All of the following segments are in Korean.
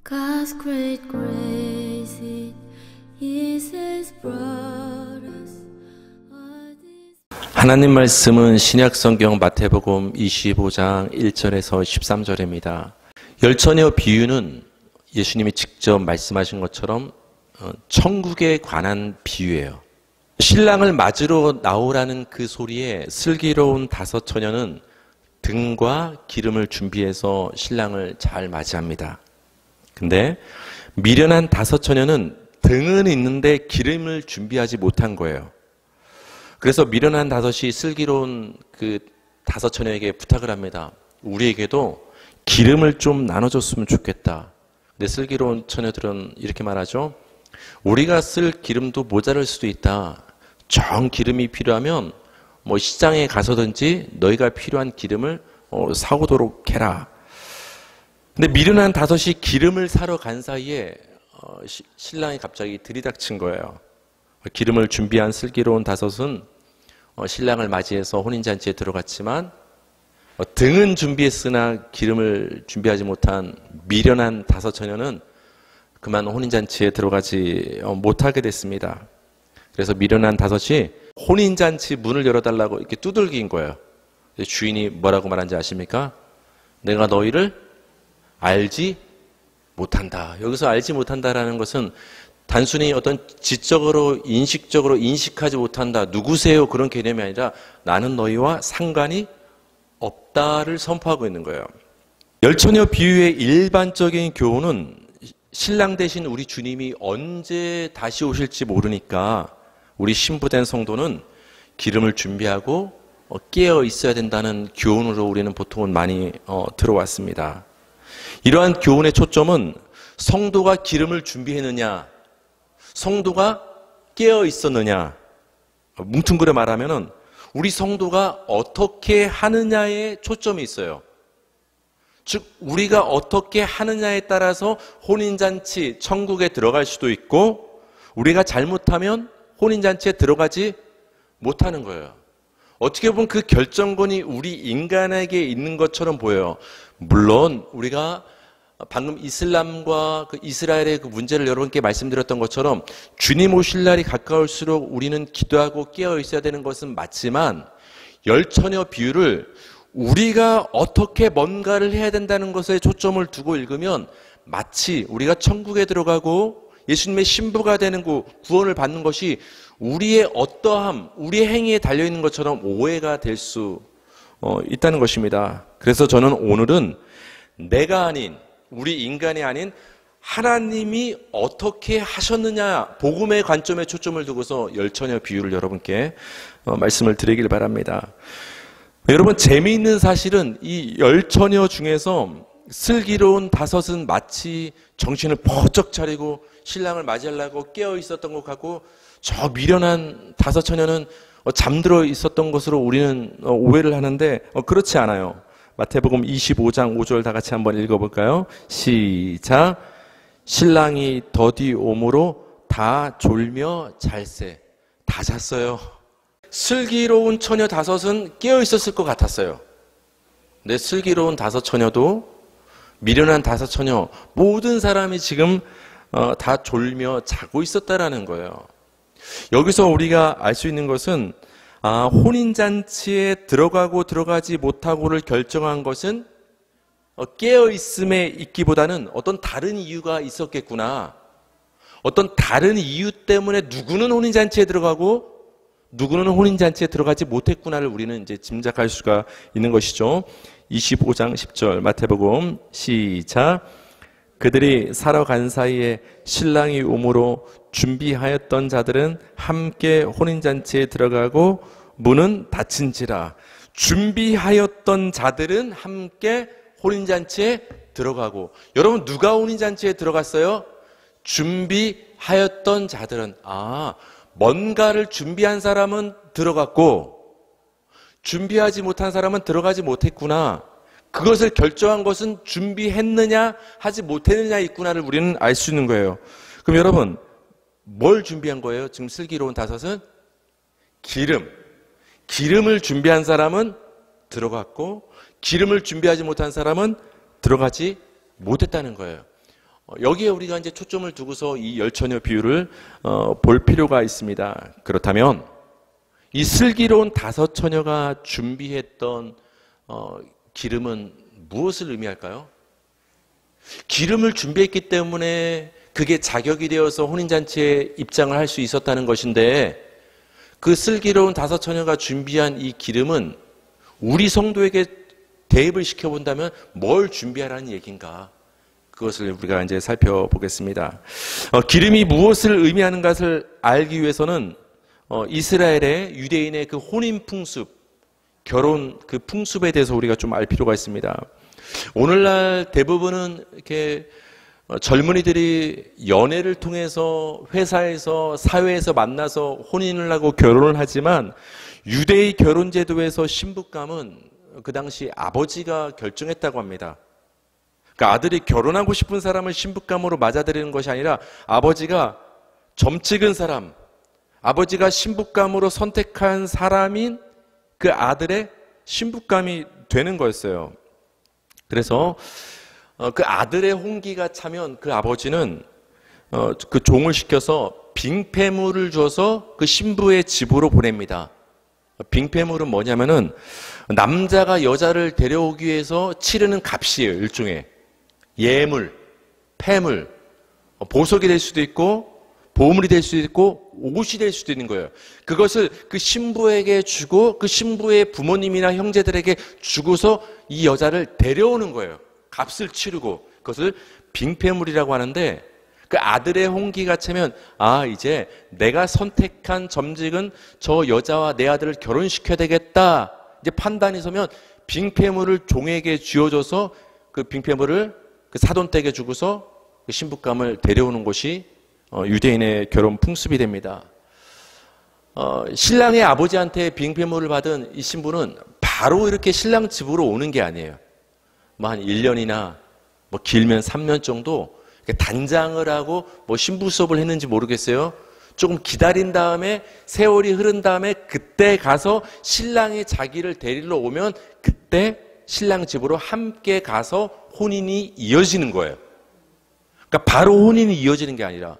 God's great grace, it is His brought us. 하나님 말씀은 신약성경 마태복음 25장 1절에서 13절입니다. 열처녀 비유는 예수님이 직접 말씀하신 것처럼 천국에 관한 비유예요. 신랑을 맞으러 나오라는 그 소리에 슬기로운 다섯 처녀는 등과 기름을 준비해서 신랑을 잘 맞이합니다. 근데 미련한 다섯 처녀는 등은 있는데 기름을 준비하지 못한 거예요. 그래서 미련한 다섯이 슬기로운 그 다섯 처녀에게 부탁을 합니다. 우리에게도 기름을 좀 나눠줬으면 좋겠다. 근데 슬기로운 처녀들은 이렇게 말하죠. 우리가 쓸 기름도 모자랄 수도 있다. 정 기름이 필요하면 뭐 시장에 가서든지 너희가 필요한 기름을 사오도록 해라. 근데 미련한 다섯이 기름을 사러 간 사이에 신랑이 갑자기 들이닥친 거예요. 기름을 준비한 슬기로운 다섯은 신랑을 맞이해서 혼인잔치에 들어갔지만 등은 준비했으나 기름을 준비하지 못한 미련한 다섯 처녀는 그만 혼인잔치에 들어가지 못하게 됐습니다. 그래서 미련한 다섯이 혼인잔치 문을 열어달라고 이렇게 두들긴 거예요. 주인이 뭐라고 말한지 아십니까? 내가 너희를 알지 못한다. 여기서 알지 못한다라는 것은 단순히 어떤 지적으로 인식적으로 인식하지 못한다. 누구세요? 그런 개념이 아니라 나는 너희와 상관이 없다를 선포하고 있는 거예요. 열처녀 비유의 일반적인 교훈은 신랑 대신 우리 주님이 언제 다시 오실지 모르니까 우리 신부된 성도는 기름을 준비하고 깨어 있어야 된다는 교훈으로 우리는 보통은 많이 들어왔습니다. 이러한 교훈의 초점은 성도가 기름을 준비했느냐, 성도가 깨어 있었느냐, 뭉뚱그려 말하면은 우리 성도가 어떻게 하느냐에 초점이 있어요. 즉 우리가 어떻게 하느냐에 따라서 혼인잔치, 천국에 들어갈 수도 있고 우리가 잘못하면 혼인잔치에 들어가지 못하는 거예요. 어떻게 보면 그 결정권이 우리 인간에게 있는 것처럼 보여요. 물론 우리가 방금 이슬람과 그 이스라엘의 그 문제를 여러분께 말씀드렸던 것처럼 주님 오실 날이 가까울수록 우리는 기도하고 깨어 있어야 되는 것은 맞지만 열처녀 비유를 우리가 어떻게 뭔가를 해야 된다는 것에 초점을 두고 읽으면 마치 우리가 천국에 들어가고 예수님의 신부가 되는 구원을 받는 것이 우리의 어떠함, 우리의 행위에 달려있는 것처럼 오해가 될 수 있다는 것입니다. 그래서 저는 오늘은 내가 아닌, 우리 인간이 아닌 하나님이 어떻게 하셨느냐, 복음의 관점에 초점을 두고서 열처녀 비유를 여러분께 말씀을 드리길 바랍니다. 여러분, 재미있는 사실은 이 열처녀 중에서 슬기로운 다섯은 마치 정신을 번쩍 차리고 신랑을 맞이하려고 깨어 있었던 것 같고 저 미련한 다섯 처녀는 잠들어 있었던 것으로 우리는 오해를 하는데 그렇지 않아요. 마태복음 25장 5절 다 같이 한번 읽어볼까요? 시작. 신랑이 더디 오므로 다 졸며 잘세. 다 잤어요. 슬기로운 처녀 다섯은 깨어 있었을 것 같았어요. 근데 슬기로운 다섯 처녀도 미련한 다섯 처녀 모든 사람이 지금 다 졸며 자고 있었다라는 거예요. 여기서 우리가 알 수 있는 것은 혼인잔치에 들어가고 들어가지 못하고를 결정한 것은 깨어있음에 있기보다는 어떤 다른 이유가 있었겠구나. 어떤 다른 이유 때문에 누구는 혼인잔치에 들어가고 누구는 혼인잔치에 들어가지 못했구나를 우리는 이제 짐작할 수가 있는 것이죠. 25장 10절 마태복음 시작. 그들이 사러 간 사이에 신랑이 오므로 준비하였던 자들은 함께 혼인잔치에 들어가고 문은 닫힌지라. 준비하였던 자들은 함께 혼인잔치에 들어가고. 여러분, 누가 혼인잔치에 들어갔어요? 준비하였던 자들은. 뭔가를 준비한 사람은 들어갔고 준비하지 못한 사람은 들어가지 못했구나. 그것을 결정한 것은 준비했느냐 하지 못했느냐 있구나를 우리는 알 수 있는 거예요. 그럼 여러분, 뭘 준비한 거예요? 지금 슬기로운 다섯은 기름을 준비한 사람은 들어갔고 기름을 준비하지 못한 사람은 들어가지 못했다는 거예요. 여기에 우리가 이제 초점을 두고서 이 열처녀 비유를 볼 필요가 있습니다. 그렇다면 이 슬기로운 5처녀가 준비했던 기름은 무엇을 의미할까요? 기름을 준비했기 때문에 그게 자격이 되어서 혼인잔치에 입장을 할 수 있었다는 것인데, 그 슬기로운 5처녀가 준비한 이 기름은 우리 성도에게 대입을 시켜본다면 뭘 준비하라는 얘기인가? 그것을 우리가 이제 살펴보겠습니다. 기름이 무엇을 의미하는 것을 알기 위해서는 이스라엘의 유대인의 그 혼인 풍습, 결혼 그 풍습에 대해서 우리가 좀 알 필요가 있습니다. 오늘날 대부분은 이렇게 젊은이들이 연애를 통해서 회사에서 사회에서 만나서 혼인을 하고 결혼을 하지만, 유대의 결혼 제도에서 신부감은 그 당시 아버지가 결정했다고 합니다. 그러니까 아들이 결혼하고 싶은 사람을 신부감으로 맞아들이는 것이 아니라 아버지가 점찍은 사람, 아버지가 신부감으로 선택한 사람인 그 아들의 신부감이 되는 거였어요. 그래서 그 아들의 홍기가 차면 그 아버지는 그 종을 시켜서 빙패물을 줘서 그 신부의 집으로 보냅니다. 빙패물은 뭐냐면은 남자가 여자를 데려오기 위해서 치르는 값이에요. 일종의 예물, 폐물, 보석이 될 수도 있고 보물이 될 수도 있고 옷이 될 수도 있는 거예요. 그것을 그 신부에게 주고 그 신부의 부모님이나 형제들에게 주고서 이 여자를 데려오는 거예요. 값을 치르고. 그것을 빙패물이라고 하는데, 그 아들의 홍기가 차면 이제 내가 선택한 점직은 저 여자와 내 아들을 결혼시켜야 되겠다, 이제 판단이 서면 빙패물을 종에게 쥐어줘서 그 빙패물을 그 사돈댁에 주고서 그 신부감을 데려오는 것이 유대인의 결혼 풍습이 됩니다. 신랑의 아버지한테 빙패물을 받은 이 신부는 바로 이렇게 신랑 집으로 오는 게 아니에요. 한 1년이나 길면 3년 정도 단장을 하고 신부 수업을 했는지 모르겠어요. 조금 기다린 다음에 세월이 흐른 다음에 그때 가서 신랑이 자기를 데리러 오면 그때 신랑 집으로 함께 가서 혼인이 이어지는 거예요. 그러니까 바로 혼인이 이어지는 게 아니라,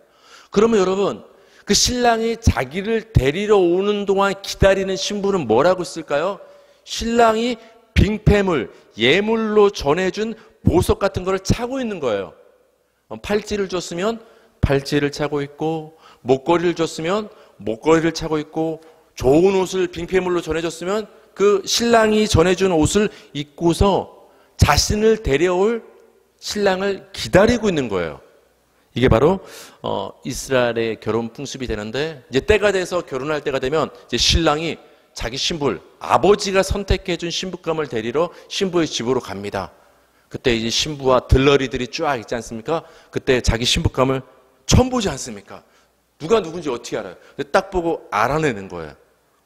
그러면 여러분, 그 신랑이 자기를 데리러 오는 동안 기다리는 신부는 뭐라고 쓸까요? 신랑이 빙패물, 예물로 전해준 보석 같은 거를 차고 있는 거예요. 팔찌를 줬으면 팔찌를 차고 있고, 목걸이를 줬으면 목걸이를 차고 있고, 좋은 옷을 빙패물로 전해줬으면 그 신랑이 전해준 옷을 입고서 자신을 데려올 신랑을 기다리고 있는 거예요. 이게 바로 이스라엘의 결혼 풍습이 되는데, 이제 때가 돼서 결혼할 때가 되면 이제 신랑이 자기 신부를, 아버지가 선택해준 신부감을 데리러 신부의 집으로 갑니다. 그때 이제 신부와 들러리들이 쫙 있지 않습니까? 그때 자기 신부감을 처음 보지 않습니까? 누가 누군지 어떻게 알아요? 딱 보고 알아내는 거예요.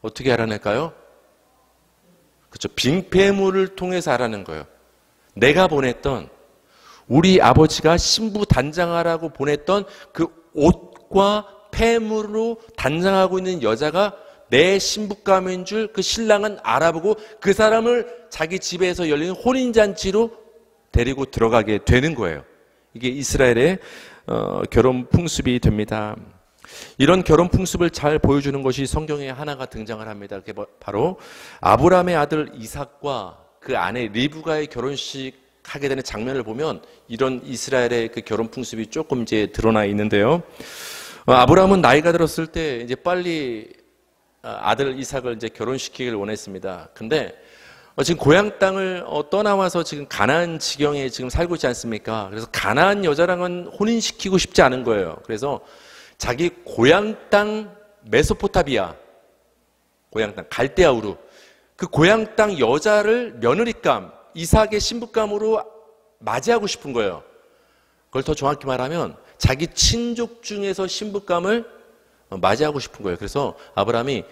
어떻게 알아낼까요? 그렇죠. 빙패물을 통해서 알아낸 거예요. 내가 보냈던, 우리 아버지가 신부 단장하라고 보냈던 그 옷과 폐물로 단장하고 있는 여자가 내 신부감인 줄 그 신랑은 알아보고 그 사람을 자기 집에서 열리는 혼인잔치로 데리고 들어가게 되는 거예요. 이게 이스라엘의 결혼 풍습이 됩니다. 이런 결혼 풍습을 잘 보여주는 것이 성경에 하나가 등장을 합니다. 그게 바로 아브라함의 아들 이삭과 그 아내 리브가의 결혼식 하게 되는 장면을 보면 이런 이스라엘의 그 결혼 풍습이 조금 이제 드러나 있는데요. 아브라함은 나이가 들었을 때 이제 빨리 아들 이삭을 이제 결혼시키기를 원했습니다. 근데 지금 고향 땅을 떠나와서 지금 가나안 지경에 지금 살고 있지 않습니까? 그래서 가나안 여자랑은 혼인시키고 싶지 않은 거예요. 그래서 자기 고향 땅 메소포타미아, 고향 땅 갈대아 우르, 그 고향 땅 여자를 며느리감, 이삭의 신부감으로 맞이하고 싶은 거예요. 그걸 더 정확히 말하면 자기 친족 중에서 신부감을 맞이하고 싶은 거예요. 그래서 아브라함이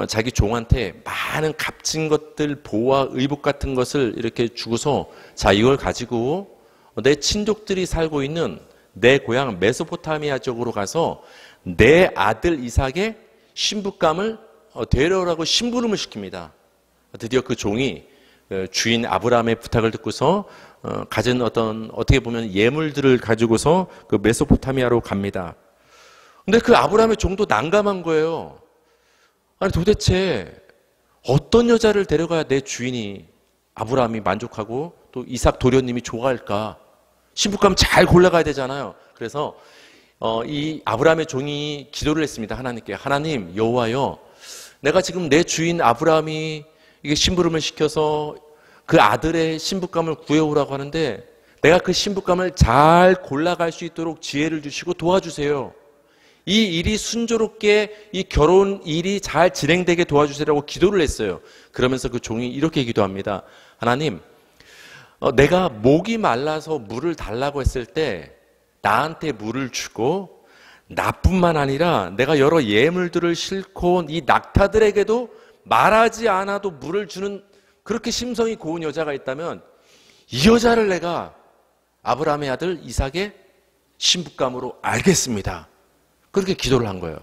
자기 종한테 많은 값진 것들, 보화, 의복 같은 것을 이렇게 주고서, 자, 이걸 가지고 내 친족들이 살고 있는 내 고향 메소포타미아 쪽으로 가서 내 아들 이삭의 신부감을 데려오라고 심부름을 시킵니다. 드디어 그 종이 주인 아브라함의 부탁을 듣고서 가진 어떻게 보면 예물들을 가지고서 그 메소포타미아로 갑니다. 근데 그 아브라함의 종도 난감한 거예요. 아니 도대체 어떤 여자를 데려가야 내 주인이 아브라함이 만족하고 또 이삭 도련님이 좋아할까? 신부감 잘 골라가야 되잖아요. 그래서 이 아브라함의 종이 기도를 했습니다. 하나님께. 하나님, 여호와여, 내가 지금 내 주인 아브라함이 이게 심부름을 시켜서 그 아들의 신부감을 구해오라고 하는데 내가 그 신부감을 잘 골라갈 수 있도록 지혜를 주시고 도와주세요. 이 일이 순조롭게 이 결혼 일이 잘 진행되게 도와주세요라고 기도를 했어요. 그러면서 그 종이 이렇게 기도합니다. 하나님, 내가 목이 말라서 물을 달라고 했을 때 나한테 물을 주고 나뿐만 아니라 내가 여러 예물들을 싣고 이 낙타들에게도 말하지 않아도 물을 주는 그렇게 심성이 고운 여자가 있다면 이 여자를 내가 아브라함의 아들 이삭의 신부감으로 알겠습니다. 그렇게 기도를 한 거예요.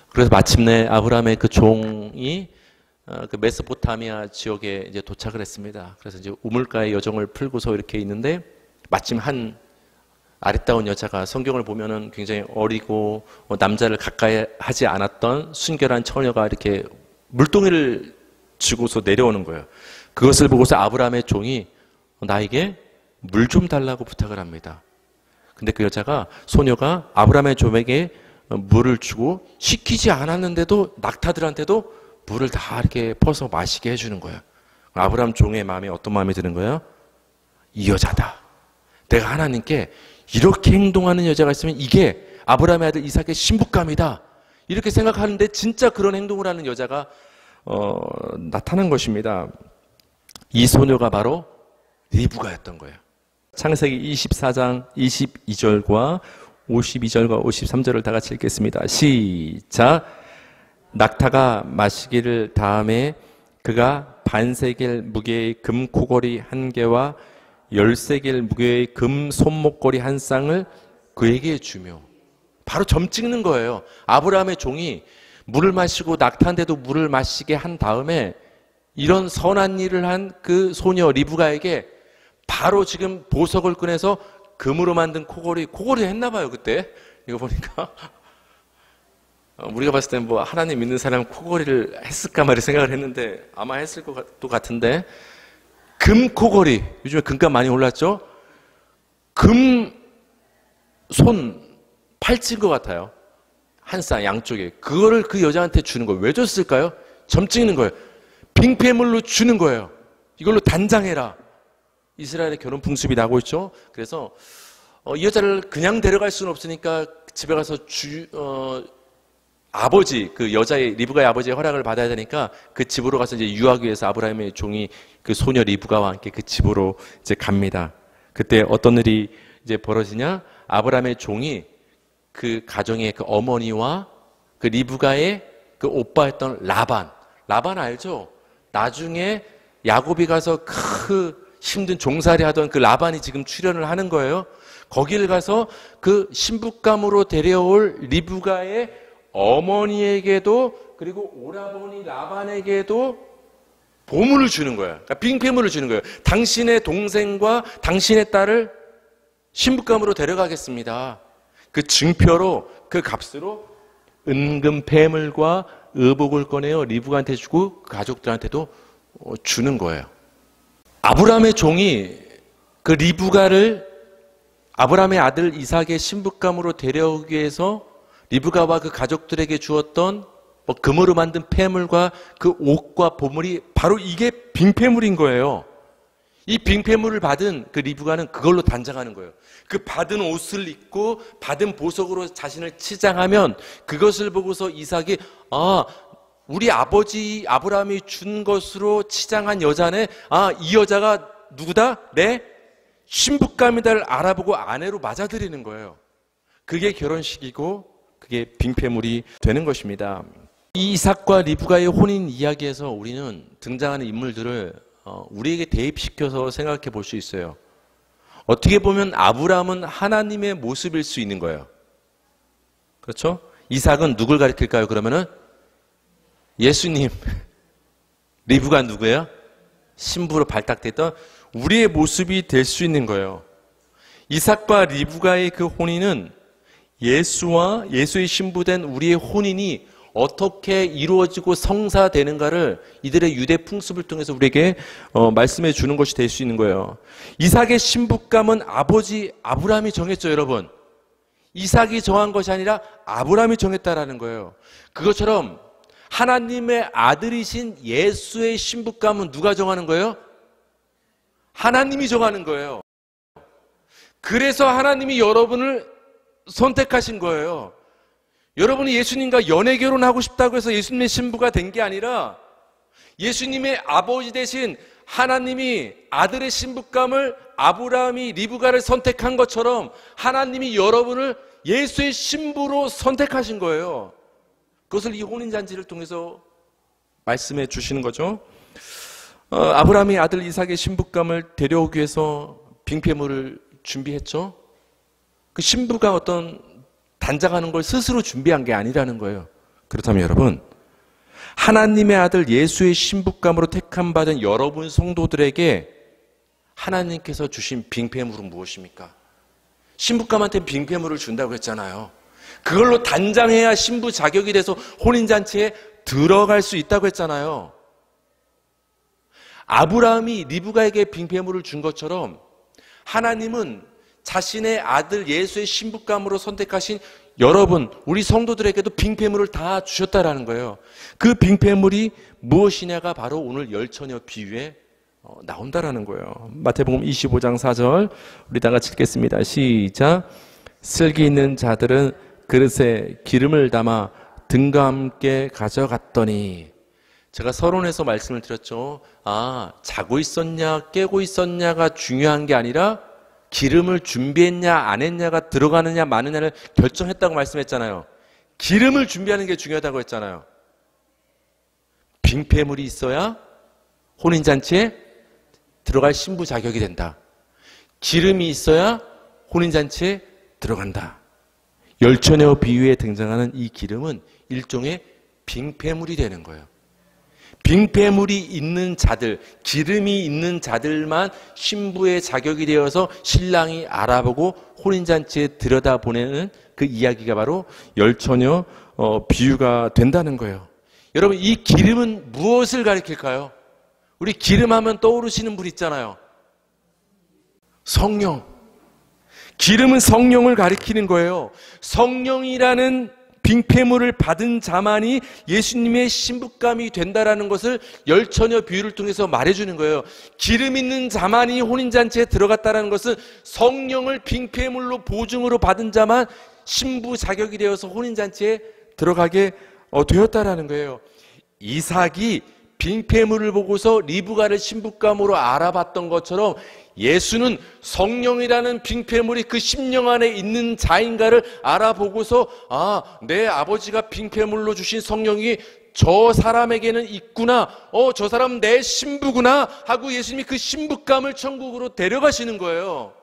그래서 마침내 아브라함의 그 종이 그 메소포타미아 지역에 이제 도착을 했습니다. 그래서 이제 우물가의 여정을 풀고서 이렇게 있는데 마침 한 아리따운 여자가 성경을 보면은 굉장히 어리고 남자를 가까이 하지 않았던 순결한 처녀가 이렇게 물동이를 쥐고서 내려오는 거예요. 그것을 보고서 아브라함의 종이 나에게 물 좀 달라고 부탁을 합니다. 근데 그 여자가 소녀가 아브라함의 종에게 물을 주고 시키지 않았는데도 낙타들한테도 물을 다 이렇게 퍼서 마시게 해주는 거예요. 아브라함 종의 마음에 어떤 마음이 드는 거예요? 이 여자다. 내가 하나님께 이렇게 행동하는 여자가 있으면 이게 아브라함의 아들 이삭의 신부감이다. 이렇게 생각하는데 진짜 그런 행동을 하는 여자가 나타난 것입니다. 이 소녀가 바로 리브가였던 거예요. 창세기 24장 22절과 52절과 53절을 다 같이 읽겠습니다. 시작. 낙타가 마시기를 다음에 그가 반세겔 무게의 금 코걸이 한 개와 10세겔 무게의 금 손목걸이 한 쌍을 그에게 주며, 바로 점 찍는 거예요. 아브라함의 종이 물을 마시고 낙타한테도 물을 마시게 한 다음에 이런 선한 일을 한 그 소녀 리브가에게 바로 지금 보석을 꺼내서 금으로 만든 코걸이 했나 봐요. 그때 이거 보니까 우리가 봤을 때는 뭐 하나님 믿는 사람 코걸이를 했을까 말이 생각을 했는데 아마 했을 것도 같은데, 금 코걸이, 요즘에 금값 많이 올랐죠? 금 손 팔찌인 것 같아요. 한 쌍 양쪽에. 그거를 그 여자한테 주는 거예요. 왜 줬을까요? 점 찍는 거예요. 빙폐물로 주는 거예요. 이걸로 단장해라. 이스라엘의 결혼 풍습이 나고 있죠. 그래서 이 여자를 그냥 데려갈 수는 없으니까 집에 가서 아버지, 그 여자의 리브가의 아버지의 허락을 받아야 되니까 그 집으로 가서 이제 유하기 위해서 아브라함의 종이 그 소녀 리브가와 함께 그 집으로 이제 갑니다. 그때 어떤 일이 이제 벌어지냐? 아브라함의 종이 그 가정의 그 어머니와 그 리브가의 그 오빠였던 라반 알죠? 나중에 야곱이 가서 그 힘든 종살이 하던 그 라반이 지금 출연을 하는 거예요. 거기를 가서 그 신부감으로 데려올 리브가의 어머니에게도 그리고 오라버니 라반에게도 보물을 주는 거예요. 그러니까 빙폐물을 주는 거예요. 당신의 동생과 당신의 딸을 신부감으로 데려가겠습니다. 그 증표로, 그 값으로 은금 폐물과 의복을 꺼내어 리브가한테 주고 그 가족들한테도 주는 거예요. 아브라함의 종이 그 리브가를 아브라함의 아들 이삭의 신부감으로 데려오기 위해서 리브가와 그 가족들에게 주었던 금으로 만든 폐물과 그 옷과 보물이 바로 이게 빙폐물인 거예요. 이 빙폐물을 받은 그 리브가는 그걸로 단장하는 거예요. 그 받은 옷을 입고 받은 보석으로 자신을 치장하면 그것을 보고서 이삭이 우리 아버지 아브라함이 준 것으로 치장한 여자네. 이 여자가 누구다? 내 신부감이다를 알아보고 아내로 맞아들이는 거예요. 그게 결혼식이고 그게 빙폐물이 되는 것입니다. 이 이삭과 리브가의 혼인 이야기에서 우리는 등장하는 인물들을 우리에게 대입시켜서 생각해 볼 수 있어요. 어떻게 보면 아브라함은 하나님의 모습일 수 있는 거예요. 그렇죠? 이삭은 누굴 가리킬까요? 그러면은 예수님. 리브가 누구예요? 신부로 발탁됐던 우리의 모습이 될 수 있는 거예요. 이삭과 리브가의 그 혼인은 예수와 예수의 신부된 우리의 혼인이 어떻게 이루어지고 성사되는가를 이들의 유대 풍습을 통해서 우리에게 말씀해 주는 것이 될 수 있는 거예요. 이삭의 신부감은 아버지 아브라함이 정했죠, 여러분. 이삭이 정한 것이 아니라 아브라함이 정했다라는 거예요. 그것처럼 하나님의 아들이신 예수의 신부감은 누가 정하는 거예요? 하나님이 정하는 거예요. 그래서 하나님이 여러분을 선택하신 거예요. 여러분이 예수님과 연애 결혼하고 싶다고 해서 예수님의 신부가 된 게 아니라 예수님의 아버지 대신 하나님이 아들의 신부감을 아브라함이 리브가를 선택한 것처럼 하나님이 여러분을 예수의 신부로 선택하신 거예요. 그것을 이 혼인잔치를 통해서 말씀해 주시는 거죠. 아브라함이 아들 이삭의 신부감을 데려오기 위해서 빙폐물을 준비했죠. 그 신부가 어떤 단장하는 걸 스스로 준비한 게 아니라는 거예요. 그렇다면 여러분, 하나님의 아들 예수의 신부감으로 택함 받은 여러분 성도들에게 하나님께서 주신 빙폐물은 무엇입니까? 신부감한테 빙폐물을 준다고 했잖아요. 그걸로 단장해야 신부 자격이 돼서 혼인잔치에 들어갈 수 있다고 했잖아요. 아브라함이 리브가에게 빙폐물을 준 것처럼 하나님은 자신의 아들 예수의 신부감으로 선택하신 여러분, 우리 성도들에게도 빙폐물을 다 주셨다라는 거예요. 그 빙폐물이 무엇이냐가 바로 오늘 열처녀 비유에 나온다라는 거예요. 마태복음 25장 4절 우리 다 같이 읽겠습니다. 시작. 슬기 있는 자들은 그릇에 기름을 담아 등과 함께 가져갔더니, 제가 서론에서 말씀을 드렸죠. 자고 있었냐 깨고 있었냐가 중요한 게 아니라 기름을 준비했냐 안 했냐가 들어가느냐 마느냐를 결정했다고 말씀했잖아요. 기름을 준비하는 게 중요하다고 했잖아요. 빙폐물이 있어야 혼인잔치에 들어갈 신부 자격이 된다. 기름이 있어야 혼인잔치에 들어간다. 열처녀 비유에 등장하는 이 기름은 일종의 빙폐물이 되는 거예요. 빙폐물이 있는 자들, 기름이 있는 자들만 신부의 자격이 되어서 신랑이 알아보고 혼인잔치에 들여다보내는 그 이야기가 바로 열처녀 비유가 된다는 거예요. 여러분, 이 기름은 무엇을 가리킬까요? 우리 기름하면 떠오르시는 분 있잖아요. 성령. 기름은 성령을 가리키는 거예요. 성령이라는 빙폐물을 받은 자만이 예수님의 신부감이 된다라는 것을 열처녀 비유를 통해서 말해주는 거예요. 기름 있는 자만이 혼인잔치에 들어갔다는 것은 성령을 빙폐물로 보증으로 받은 자만 신부 자격이 되어서 혼인잔치에 들어가게 되었다라는 거예요. 이삭이 빙폐물을 보고서 리브가를 신부감으로 알아봤던 것처럼 예수는 성령이라는 빙폐물이 그 심령 안에 있는 자인가를 알아보고서 내 아버지가 빙폐물로 주신 성령이 저 사람에게는 있구나, 저 사람 내 신부구나 하고 예수님이 그 신부감을 천국으로 데려가시는 거예요.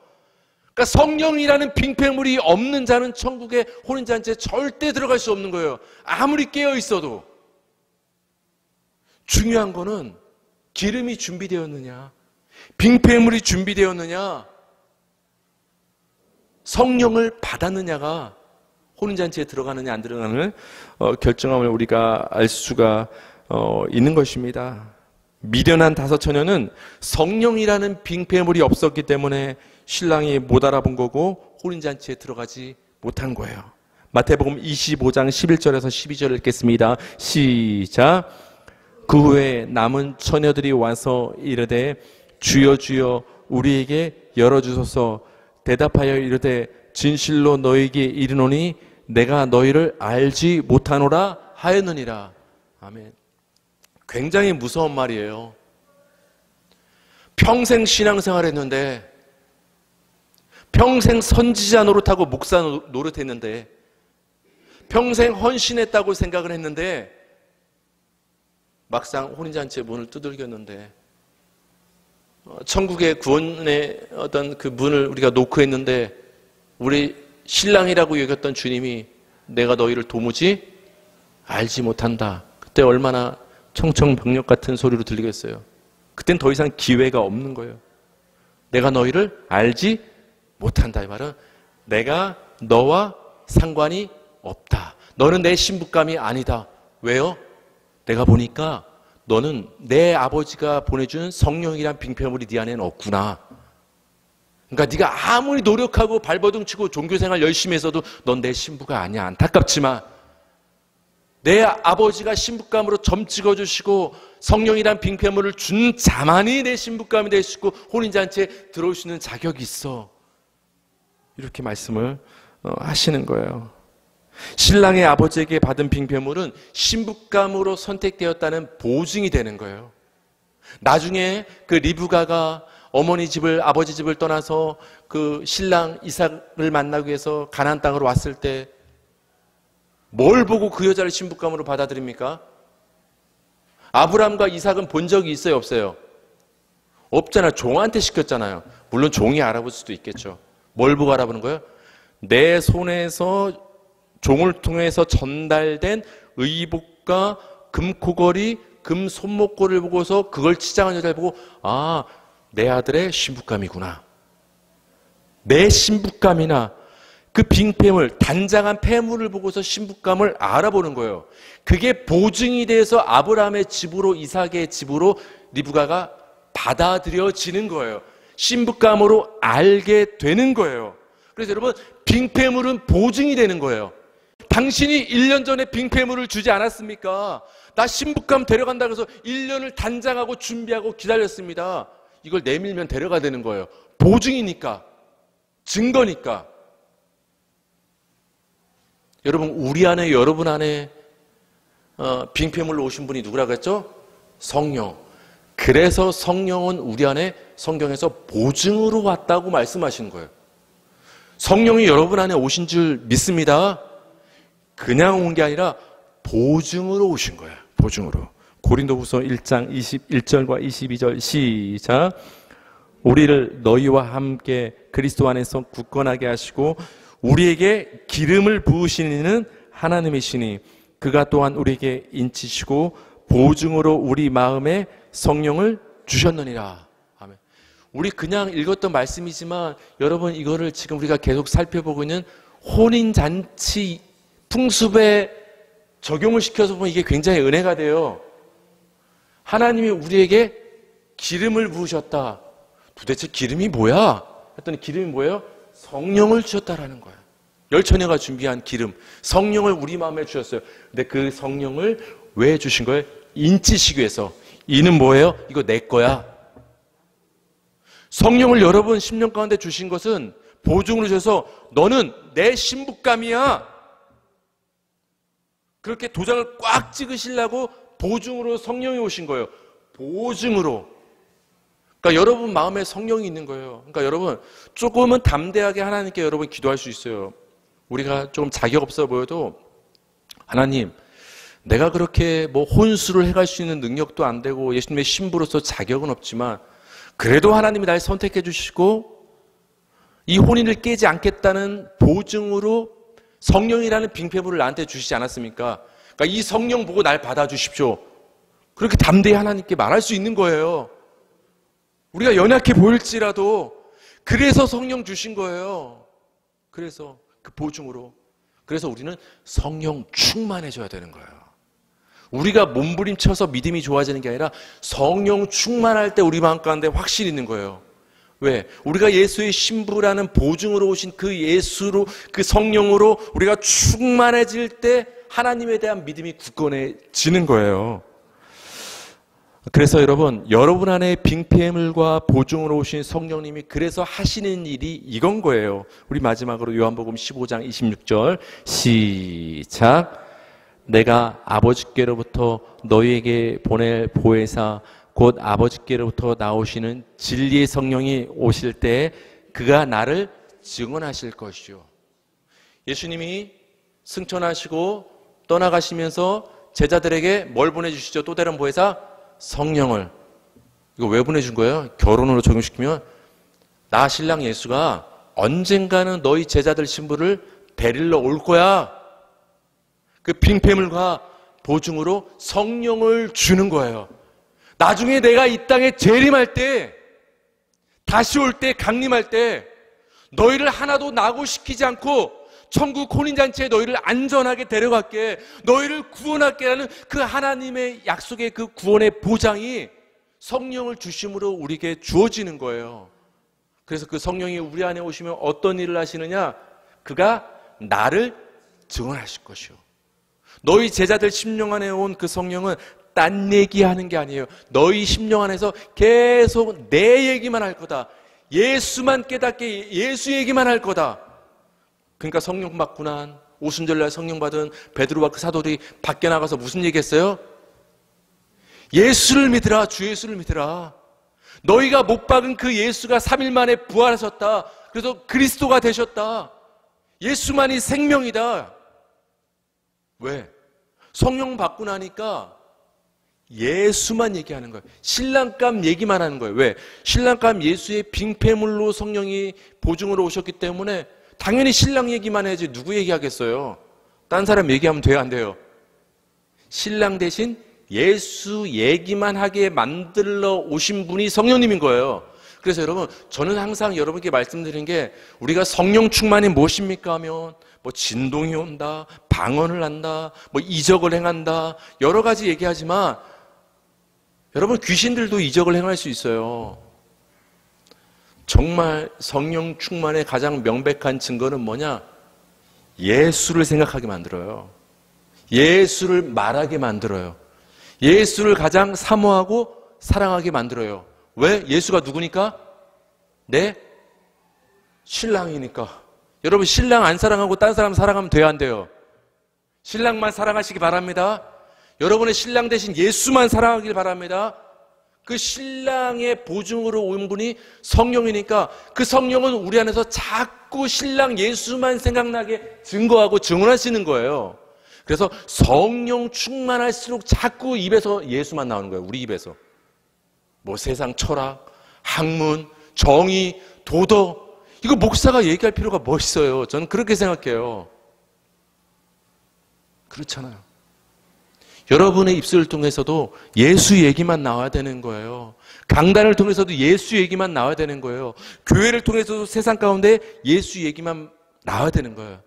그러니까 성령이라는 빙폐물이 없는 자는 천국의 혼인잔치에 절대 들어갈 수 없는 거예요. 아무리 깨어 있어도. 중요한 거는 기름이 준비되었느냐, 빙폐물이 준비되었느냐, 성령을 받았느냐가 혼인잔치에 들어가느냐 안 들어가느냐를 결정함을 우리가 알 수가 있는 것입니다. 미련한 다섯 처녀는 성령이라는 빙폐물이 없었기 때문에 신랑이 못 알아본 거고 혼인잔치에 들어가지 못한 거예요. 마태복음 25장 11절에서 12절을 읽겠습니다. 시작. 그 후에 남은 처녀들이 와서 이르되 주여 주여 우리에게 열어주소서. 대답하여 이르되 진실로 너희에게 이르노니 내가 너희를 알지 못하노라 하였느니라. 아멘. 굉장히 무서운 말이에요. 평생 신앙생활 했는데, 평생 선지자 노릇하고 목사 노릇했는데, 평생 헌신했다고 생각을 했는데 막상 혼인잔치의 문을 두들겼는데, 천국의 구원의 어떤 그 문을 우리가 노크했는데 우리 신랑이라고 여겼던 주님이 내가 너희를 도무지 알지 못한다. 그때 얼마나 청청병력 같은 소리로 들리겠어요. 그땐 더 이상 기회가 없는 거예요. 내가 너희를 알지 못한다. 이 말은 내가 너와 상관이 없다. 너는 내 신부감이 아니다. 왜요? 내가 보니까 너는 내 아버지가 보내준 성령이란 빙패물이 네 안에는 없구나. 그러니까 네가 아무리 노력하고 발버둥 치고 종교생활 열심히 했어도 넌 내 신부가 아니야. 안타깝지만 내 아버지가 신부감으로 점 찍어주시고 성령이란 빙패물을 준 자만이 내 신부감이 될 수 있고 혼인잔치에 들어올 수 있는 자격이 있어. 이렇게 말씀을 하시는 거예요. 신랑의 아버지에게 받은 빙패물은 신부감으로 선택되었다는 보증이 되는 거예요. 나중에 그 리브가가 어머니 집을, 아버지 집을 떠나서 그 신랑 이삭을 만나기 위해서 가나안 땅으로 왔을 때 뭘 보고 그 여자를 신부감으로 받아들입니까? 아브라함과 이삭은 본 적이 있어요, 없어요? 없잖아요. 종한테 시켰잖아요. 물론 종이 알아볼 수도 있겠죠. 뭘 보고 알아보는 거예요? 내 손에서 종을 통해서 전달된 의복과 금코걸이, 금 손목걸이를 보고서 그걸 치장한 여자를 보고 아, 내 아들의 신부감이구나. 내 신부감이나 그 빙패물, 단장한 폐물을 보고서 신부감을 알아보는 거예요. 그게 보증이 돼서 아브라함의 집으로, 이삭의 집으로 리브가가 받아들여지는 거예요. 신부감으로 알게 되는 거예요. 그래서 여러분, 빙패물은 보증이 되는 거예요. 당신이 1년 전에 빙패물을 주지 않았습니까? 나 신부감 데려간다 그래서 1년을 단장하고 준비하고 기다렸습니다. 이걸 내밀면 데려가야 되는 거예요. 보증이니까, 증거니까. 여러분, 우리 안에, 여러분 안에 빙패물로 오신 분이 누구라고 했죠? 성령. 그래서 성령은 우리 안에 성경에서 보증으로 왔다고 말씀하신 거예요. 성령이 여러분 안에 오신 줄 믿습니다. 그냥 온 게 아니라 보증으로 오신 거예요. 보증으로. 고린도후서 1장 21절과 22절 시작. 우리를 너희와 함께 그리스도 안에서 굳건하게 하시고 우리에게 기름을 부으시는 이는 하나님이시니 그가 또한 우리에게 인치시고 보증으로 우리 마음에 성령을 주셨느니라. 아멘. 우리 그냥 읽었던 말씀이지만 여러분 이거를 지금 우리가 계속 살펴보고 있는 혼인잔치 풍습에 적용을 시켜서 보면 이게 굉장히 은혜가 돼요. 하나님이 우리에게 기름을 부으셨다. 도대체 기름이 뭐야? 했더니 기름이 뭐예요? 성령을 주셨다라는 거예요. 열처녀가 준비한 기름, 성령을 우리 마음에 주셨어요. 근데 그 성령을 왜 주신 거예요? 인치시기 위해서. 이는 뭐예요? 이거 내 거야. 성령을 여러분 10년 가운데 주신 것은 보증으로 주셔서 너는 내 신부감이야. 그렇게 도장을 꽉 찍으시려고 보증으로 성령이 오신 거예요. 보증으로. 그러니까 여러분 마음에 성령이 있는 거예요. 그러니까 여러분 조금은 담대하게 하나님께 여러분 기도할 수 있어요. 우리가 좀 자격 없어 보여도 하나님, 내가 그렇게 뭐 혼수를 해갈 수 있는 능력도 안 되고 예수님의 신부로서 자격은 없지만 그래도 하나님이 날 선택해 주시고 이 혼인을 깨지 않겠다는 보증으로 성령이라는 빙패물을 나한테 주시지 않았습니까? 그러니까 이 성령 보고 날 받아주십시오. 그렇게 담대히 하나님께 말할 수 있는 거예요. 우리가 연약해 보일지라도 그래서 성령 주신 거예요. 그래서 그 보증으로. 그래서 우리는 성령 충만해져야 되는 거예요. 우리가 몸부림쳐서 믿음이 좋아지는 게 아니라 성령 충만할 때 우리 마음 가운데 확신이 있는 거예요. 왜? 우리가 예수의 신부라는 보증으로 오신 그 예수로, 그 성령으로 우리가 충만해질 때 하나님에 대한 믿음이 굳건해지는 거예요. 그래서 여러분 안에 빙패물과 보증으로 오신 성령님이 그래서 하시는 일이 이건 거예요. 우리 마지막으로 요한복음 15장 26절 시작. 내가 아버지께로부터 너희에게 보낼 보혜사 곧 아버지께로부터 나오시는 진리의 성령이 오실 때 그가 나를 증언하실 것이요. 예수님이 승천하시고 떠나가시면서 제자들에게 뭘 보내주시죠? 또 다른 보혜사? 성령을. 이거 왜 보내준 거예요? 결혼으로 적용시키면 나 신랑 예수가 언젠가는 너희 제자들 신부를 데리러 올 거야. 그 빙패물과 보증으로 성령을 주는 거예요. 나중에 내가 이 땅에 재림할 때 다시 올 때, 강림할 때 너희를 하나도 낙오시키지 않고 천국 혼인잔치에 너희를 안전하게 데려갈게, 너희를 구원할게라는 그 하나님의 약속의 그 구원의 보장이 성령을 주심으로 우리에게 주어지는 거예요. 그래서 그 성령이 우리 안에 오시면 어떤 일을 하시느냐? 그가 나를 증언하실 것이요. 너희 제자들 심령 안에 온 그 성령은 딴 얘기하는 게 아니에요. 너희 심령 안에서 계속 내 얘기만 할 거다. 예수만 깨닫게 예수 얘기만 할 거다. 그러니까 성령 받고 난 오순절날 성령 받은 베드로와 그 사도들이 밖에 나가서 무슨 얘기했어요? 예수를 믿으라. 주 예수를 믿으라. 너희가 못 박은 그 예수가 3일 만에 부활하셨다. 그래서 그리스도가 되셨다. 예수만이 생명이다. 왜? 성령 받고 나니까 예수만 얘기하는 거예요. 신랑감 얘기만 하는 거예요. 왜? 신랑감 예수의 빙패물로 성령이 보증으로 오셨기 때문에 당연히 신랑 얘기만 해야지 누구 얘기하겠어요? 딴 사람 얘기하면 돼요, 안 돼요? 신랑 대신 예수 얘기만 하게 만들러 오신 분이 성령님인 거예요. 그래서 여러분, 저는 항상 여러분께 말씀드리는 게, 우리가 성령 충만이 무엇입니까 하면 뭐 진동이 온다, 방언을 한다, 뭐 이적을 행한다, 여러 가지 얘기하지만 여러분, 귀신들도 이적을 행할 수 있어요. 정말 성령 충만의 가장 명백한 증거는 뭐냐? 예수를 생각하게 만들어요. 예수를 말하게 만들어요. 예수를 가장 사모하고 사랑하게 만들어요. 왜? 예수가 누구니까? 내 신랑이니까. 여러분, 신랑 안 사랑하고 딴 사람 사랑하면 돼요, 안 돼요? 신랑만 사랑하시기 바랍니다. 여러분의 신랑 대신 예수만 사랑하길 바랍니다. 그 신랑의 보증으로 온 분이 성령이니까 그 성령은 우리 안에서 자꾸 신랑 예수만 생각나게 증거하고 증언하시는 거예요. 그래서 성령 충만할수록 자꾸 입에서 예수만 나오는 거예요. 우리 입에서. 뭐 세상 철학, 학문, 정의, 도덕, 이거 목사가 얘기할 필요가 뭐 있어요? 저는 그렇게 생각해요. 그렇잖아요. 여러분의 입술을 통해서도 예수 얘기만 나와야 되는 거예요. 강단을 통해서도 예수 얘기만 나와야 되는 거예요. 교회를 통해서도 세상 가운데 예수 얘기만 나와야 되는 거예요.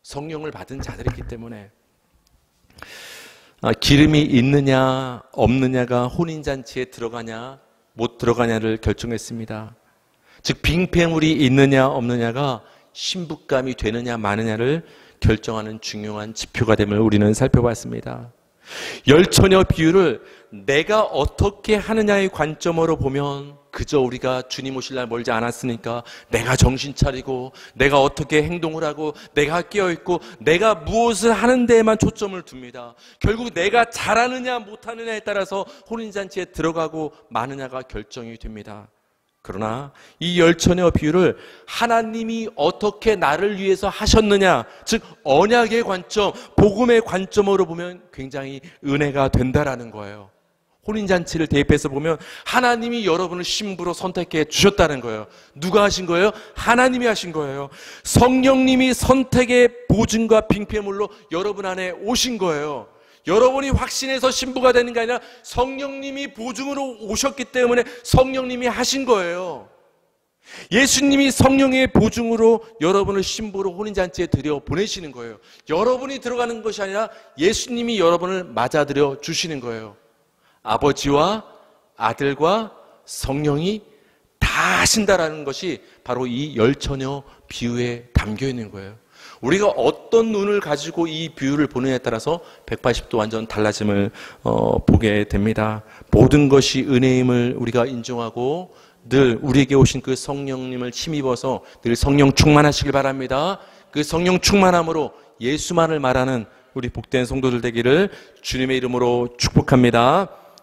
성령을 받은 자들이기 때문에. 기름이 있느냐 없느냐가 혼인잔치에 들어가냐 못 들어가냐를 결정했습니다. 즉 빙패물이 있느냐 없느냐가 신부감이 되느냐 마느냐를 결정하는 중요한 지표가 됨을 우리는 살펴봤습니다. 열처녀 비유를 내가 어떻게 하느냐의 관점으로 보면 그저 우리가 주님 오실 날 멀지 않았으니까 내가 정신 차리고 내가 어떻게 행동을 하고 내가 깨어있고 내가 무엇을 하는 데에만 초점을 둡니다. 결국 내가 잘하느냐 못하느냐에 따라서 혼인잔치에 들어가고 마느냐가 결정이 됩니다. 그러나 이 열처녀 비유를 하나님이 어떻게 나를 위해서 하셨느냐, 즉 언약의 관점, 복음의 관점으로 보면 굉장히 은혜가 된다라는 거예요. 혼인잔치를 대입해서 보면 하나님이 여러분을 신부로 선택해 주셨다는 거예요. 누가 하신 거예요? 하나님이 하신 거예요. 성령님이 선택의 보증과 빙패물로 여러분 안에 오신 거예요. 여러분이 확신해서 신부가 되는 게 아니라 성령님이 보증으로 오셨기 때문에 성령님이 하신 거예요. 예수님이 성령의 보증으로 여러분을 신부로 혼인잔치에 들여 보내시는 거예요. 여러분이 들어가는 것이 아니라 예수님이 여러분을 맞아들여 주시는 거예요. 아버지와 아들과 성령이 다 하신다라는 것이 바로 이 열처녀 비유에 담겨 있는 거예요. 우리가 어떤 눈을 가지고 이 비유를 보느냐에 따라서 180도 완전 달라짐을 보게 됩니다. 모든 것이 은혜임을 우리가 인정하고 늘 우리에게 오신 그 성령님을 힘입어서 늘 성령 충만하시길 바랍니다. 그 성령 충만함으로 예수만을 말하는 우리 복된 성도들 되기를 주님의 이름으로 축복합니다.